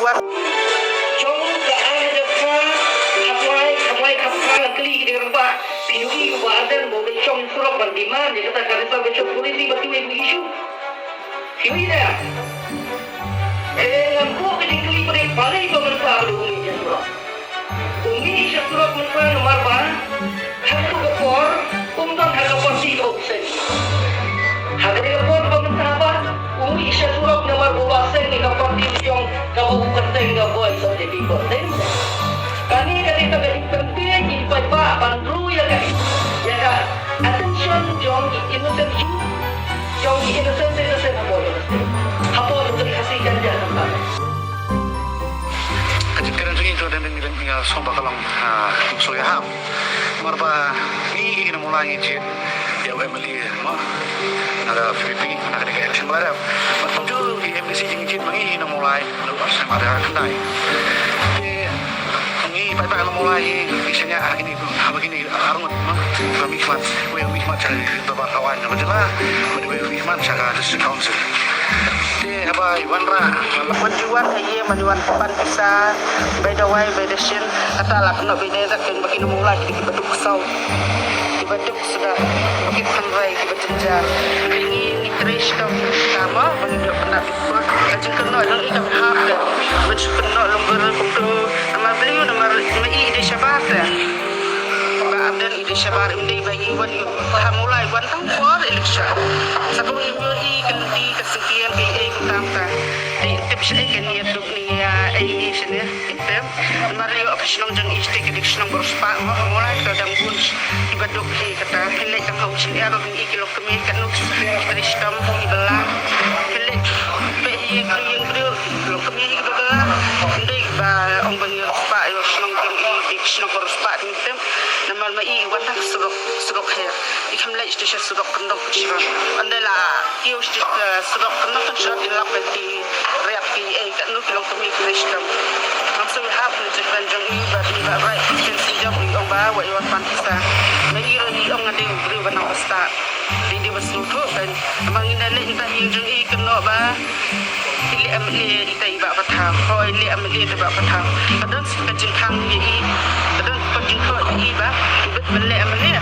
jual Jom ke ada depan Kapai yang keli kita nampak Piuhi kebadan boleh jom surat bandiman Dia kata kata besok polisi batu yang isu Piuhi dah Ngaku kita keli pada balai pemerintah dulu ni surat Umi surat pemerintah nomor apa Harga kepor Umtan harga porsi opsen Harga kepor pemerintah apa Umi surat nomor 12 sen ni kapal di yang kau bukan tengah boy so jadi boten kami ketika penting di pak bandru ya kan attention jong innocent you jong innocent apa untuk kasih ganja tempat kejadian ini sudah dengan somba kalang soyaham marba ini kita mulai cek ya Emily mah ada Filipina ada dekat election barat betul di MDC jengit mengi nak mulai lepas ada kendai ini pai-pai mulai biasanya hari ini begini arung kami khmat we khmat cari tempat kawan apa jelah we khmat cara district council apa Iwanra menjual aye menjual depan bisa beda way beda shin kata lah kena beda tak kan begini mulai di beduk sau di beduk sudah bagi pandai di bekerja ini trash kau sama menunjuk kena pikir kaji kena yang ikan hak dan macam kena lembar untuk nama beliau nama mai ide syabat ya Abdul ide syabat ini bagi wan mulai wan tangkor election satu ibu kendi kesekian PA kutangta di tips kan ni duk ni election ya item mari option jeng istik election bersepak mulai kadang pun ibaduk kata pilih kang hau sini aro ni kilo kemi kan nuk kristam ibelah pilih PA yang beliau kilo kemi ibelah ndi ba ong bangir sepak yo senang jeng election bersepak item nama mai wan tak suruk her ikam lai station suruk kendok kecil andela kio suruk kendok kecil di lap di reak PA kan nuk kilo kemi kristam langsung hafal dengan jeng ibadi ba right kan sejak ong ba wa yo pantisa mengira ni ong ngade beri banang pesta di bersutu kan mangina le entah yang jeng kena ba ili amli ita iba patah ho ili amli ita iba patah kadang sekejin kang ni kadang kejin ko iba ibet beli amli